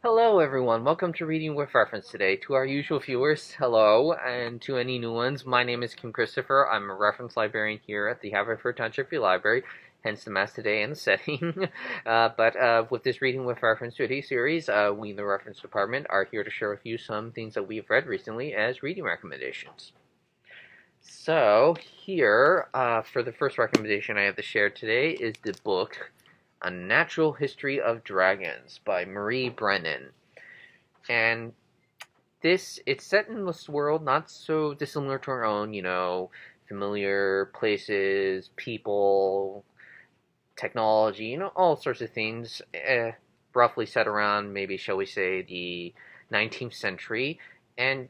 Hello, everyone. Welcome to Reading with Reference today. To our usual viewers, hello, and to any new ones, my name is Kim Christopher. I'm a reference librarian here at the Haverford Township Free Library, hence the mess today and the setting. But with this Reading with Reference today series, we in the reference department are here to share with you some things that we've read recently as reading recommendations. So, here, for the first recommendation I have to share today is the book A Natural History of Dragons by Marie Brennan. And it's set in this world not so dissimilar to our own, familiar places, people, technology, all sorts of things, roughly set around maybe, shall we say, the 19th century. And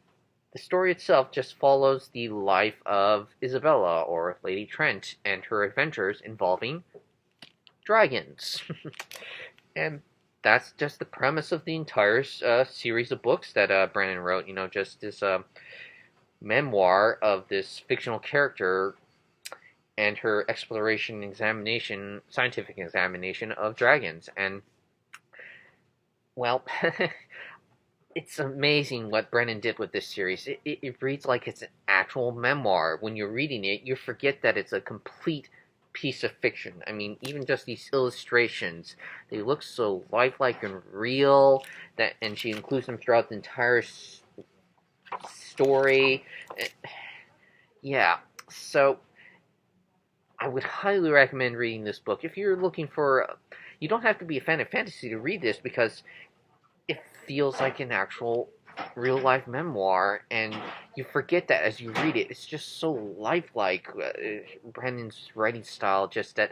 the story itself just follows the life of Isabella, or Lady Trent, and her adventures involving dragons. And that's just the premise of the entire series of books that Brandon wrote. Just this memoir of this fictional character and her exploration, examination, scientific examination of dragons. And, well, it's amazing what Brennan did with this series. It reads like it's an actual memoir. When you're reading it, you forget that it's a complete piece of fiction. I mean, even just these illustrations, they look so lifelike and real, and she includes them throughout the entire story. Yeah, so I would highly recommend reading this book. If you're looking for, you don't have to be a fan of fantasy to read this, because it feels like an actual real life memoir, and you forget that as you read it. It's just so lifelike. Brandon's writing style, just that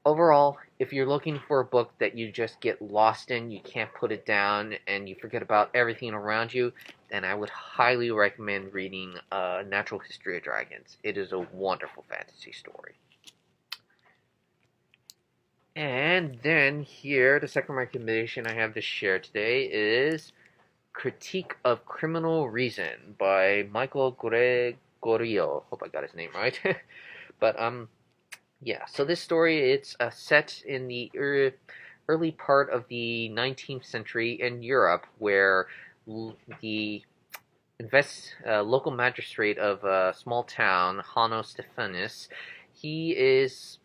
overall, if you're looking for a book that you just get lost in, you can't put it down, and you forget about everything around you, then I would highly recommend reading Natural History of Dragons. It is a wonderful fantasy story. And then here, the second recommendation I have to share today is Critique of Criminal Reason by Michael Gregorio. Hope I got his name right. But yeah. So this story, it's set in the early part of the 19th century in Europe, where the local magistrate of a small town, Hanno Stephanus, he is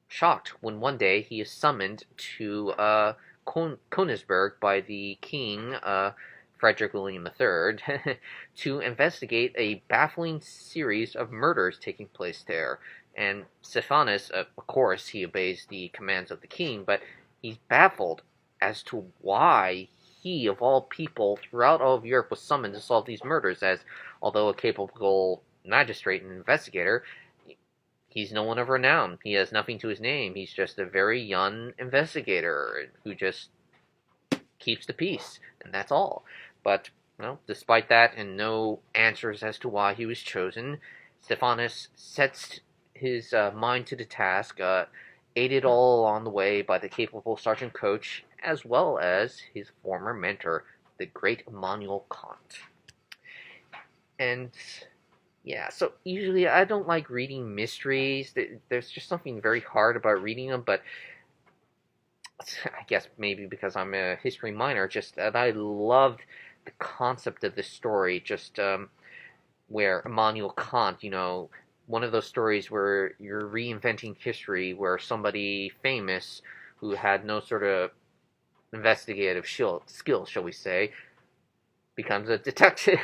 shocked when one day he is summoned to Königsberg by the king, Frederick William III, to investigate a baffling series of murders taking place there. And Stephanus, of course, he obeys the commands of the king, but he's baffled as to why he, of all people throughout all of Europe, was summoned to solve these murders, as, although a capable magistrate and investigator, he's no one of renown. He has nothing to his name. He's just a very young investigator who just keeps the peace, and that's all. But, despite that and no answers as to why he was chosen, Stephanus sets his mind to the task, aided all along the way by the capable Sergeant Coach, as well as his former mentor, the great Immanuel Kant. And yeah, so usually I don't like reading mysteries. There's just something very hard about reading them, but I guess maybe because I'm a history minor, just that I loved the concept of this story, just where Immanuel Kant, one of those stories where you're reinventing history, where somebody famous who had no sort of investigative skill, shall we say, becomes a detective.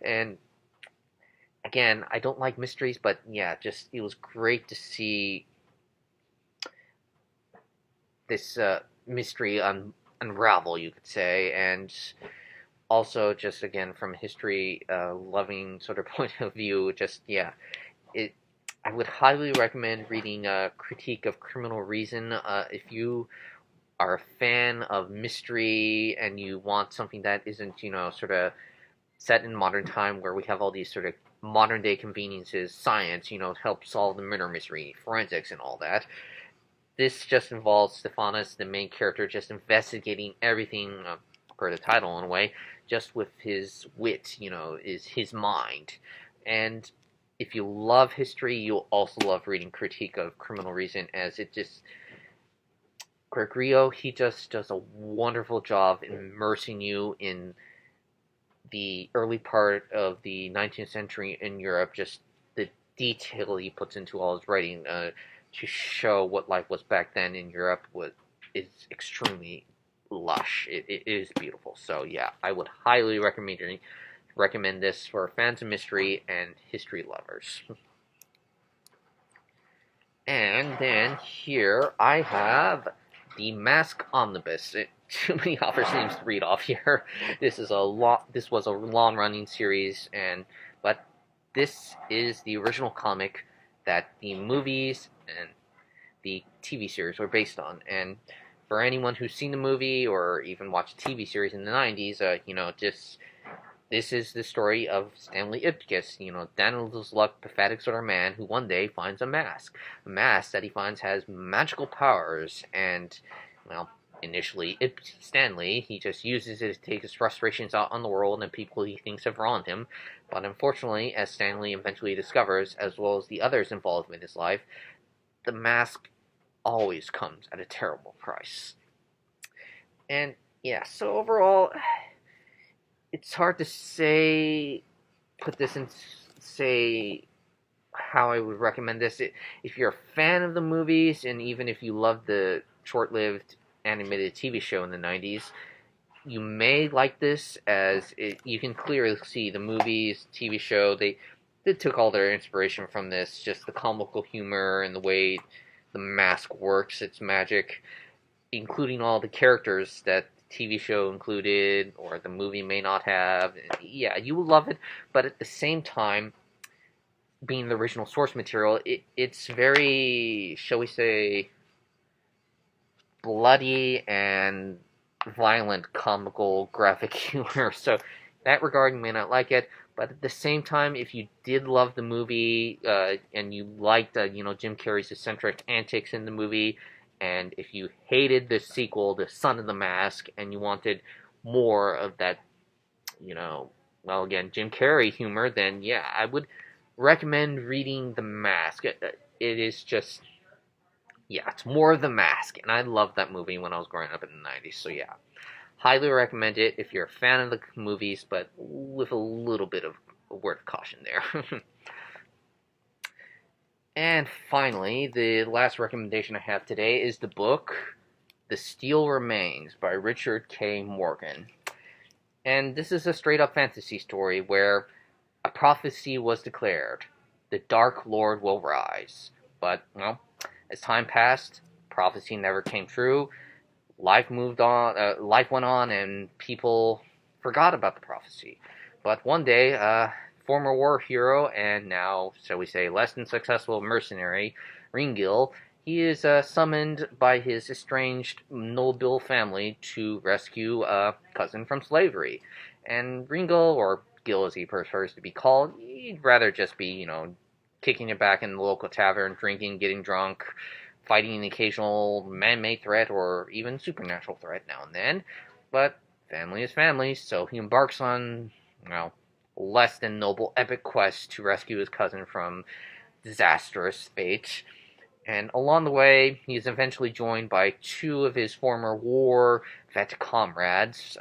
And again, I don't like mysteries, but yeah, just it was great to see this mystery unravel, you could say, and also just again from a history loving sort of point of view, just yeah, I would highly recommend reading Critique of Criminal Reason if you are a fan of mystery and you want something that isn't sort of set in modern time, where we have all these sort of modern day conveniences, science, to help solve the murder mystery, forensics, and all that. This just involves Stephanus, the main character, just investigating everything, per the title in a way, just with his wit, is his mind. And if you love history, you'll also love reading Critique of Criminal Reason, as it just Gregorio, he just does a wonderful job immersing you in the early part of the 19th century in Europe. Just the detail he puts into all his writing to show what life was back then in Europe is extremely lush. It is beautiful. So yeah, I would highly recommend this for fans of mystery and history lovers. And then here I have the Mask Omnibus. Too many authors names to read off here. This was a long running series, but this is the original comic that the movies and the TV series were based on. And for anyone who's seen the movie or even watched the TV series in the 90s, this is the story of Stanley Ipkiss, Daniel's luck, pathetic sort of man who one day finds a mask. A mask that he finds has magical powers, and, well, initially, Stanley, he just uses it to take his frustrations out on the world and people he thinks have wronged him. But unfortunately, as Stanley eventually discovers, as well as the others involved in his life, the mask always comes at a terrible price. And, yeah, so overall, it's hard to say how I would recommend this. If you're a fan of the movies, and even if you love the short-lived animated TV show in the 90s, you may like this, you can clearly see the movies, TV show, they took all their inspiration from this, just the comical humor and the way the mask works, its magic, including all the characters that TV show included or the movie may not have. Yeah, you will love it, but at the same time, being the original source material, it's very, shall we say, bloody and violent, comical, graphic humor. So that regard, you may not like it, but at the same time, if you did love the movie and you liked Jim Carrey's eccentric antics in the movie, and if you hated the sequel, The Son of the Mask, and you wanted more of that, well, again, Jim Carrey humor, then yeah, I would recommend reading The Mask. It is just, yeah, it's more of The Mask, and I loved that movie when I was growing up in the 90s, so yeah. Highly recommend it if you're a fan of the movies, but with a little bit of a word of caution there. And finally, the last recommendation I have today is the book The Steel Remains by Richard K. Morgan. And this is a straight-up fantasy story where a prophecy was declared. The Dark Lord will rise. But, well, as time passed, prophecy never came true. Life moved on, life went on, and people forgot about the prophecy. But one day, former war hero and now, shall we say, less than successful mercenary, Ringil, he is summoned by his estranged noble family to rescue a cousin from slavery. And Ringil, or Gil as he prefers to be called, he'd rather just be, kicking it back in the local tavern, drinking, getting drunk, fighting an occasional man-made threat or even supernatural threat now and then. But family is family, so he embarks on, less than noble epic quest to rescue his cousin from disastrous fate. And along the way, he is eventually joined by two of his former war vet comrades.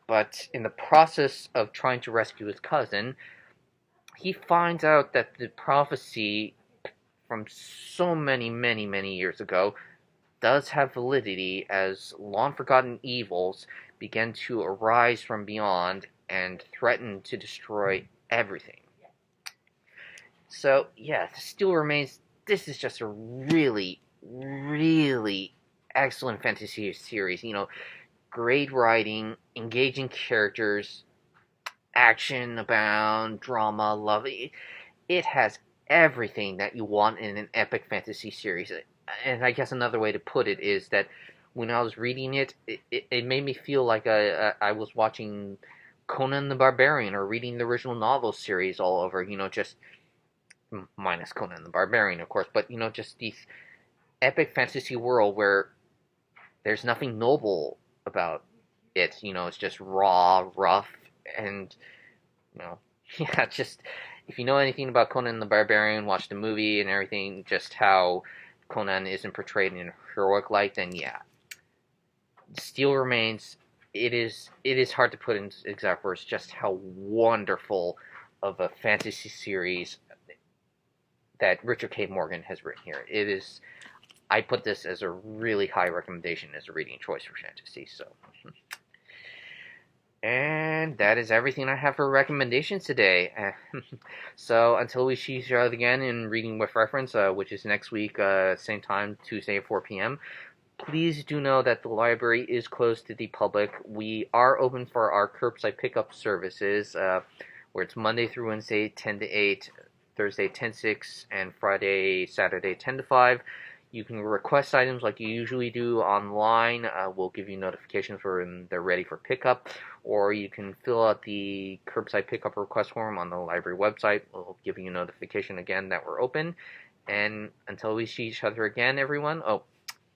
But in the process of trying to rescue his cousin, he finds out that the prophecy from so many, many, many years ago does have validity as long-forgotten evils begin to arise from beyond and threaten to destroy everything. So, yeah, The Steel Remains, this is just a really, really excellent fantasy series. Great writing, engaging characters, action abound, drama, love. It has everything that you want in an epic fantasy series. And I guess another way to put it is that when I was reading it, it made me feel like I was watching Conan the Barbarian or reading the original novel series all over, just minus Conan the Barbarian, of course, but, just these epic fantasy world where there's nothing noble about it, it's just raw, rough, and, yeah, just, if you know anything about Conan the Barbarian, watch the movie and everything, just how Conan isn't portrayed in a heroic light, then yeah. Steel remains. It is hard to put in exact words just how wonderful of a fantasy series that Richard K. Morgan has written here. It is. I put this as a really high recommendation as a reading choice for fantasy. So, and that is everything I have for recommendations today. So until we see each other again in Reading with Reference, which is next week, same time, Tuesday at 4 p.m. Please do know that the library is closed to the public. We are open for our curbside pickup services, where it's Monday through Wednesday, 10 to 8, Thursday, 10 to 6, and Friday, Saturday, 10 to 5. You can request items like you usually do online. We'll give you notifications when they're ready for pickup, or you can fill out the curbside pickup request form on the library website. We'll give you notification again that we're open. And until we see each other again, everyone. Oh,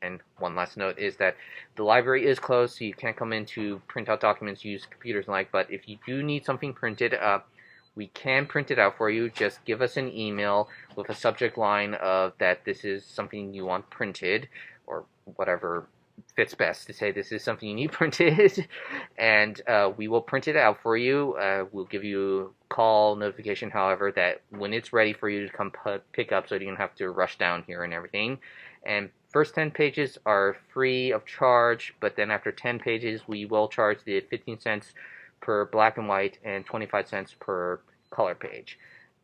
and one last note is that the library is closed, so you can't come in to print out documents, use computers and like, but if you do need something printed, we can print it out for you. Just give us an email with a subject line of that this is something you want printed, or whatever fits best to say this is something you need printed, and we will print it out for you. We'll give you a call notification, however, that when it's ready for you to come pick up, so you don't have to rush down here and everything. And first 10 pages are free of charge, but then after 10 pages, we will charge the 15 cents per black and white and 25 cents per color page.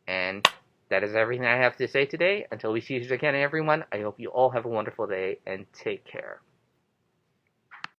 And that is everything I have to say today. Until we see you again, everyone, I hope you all have a wonderful day and take care.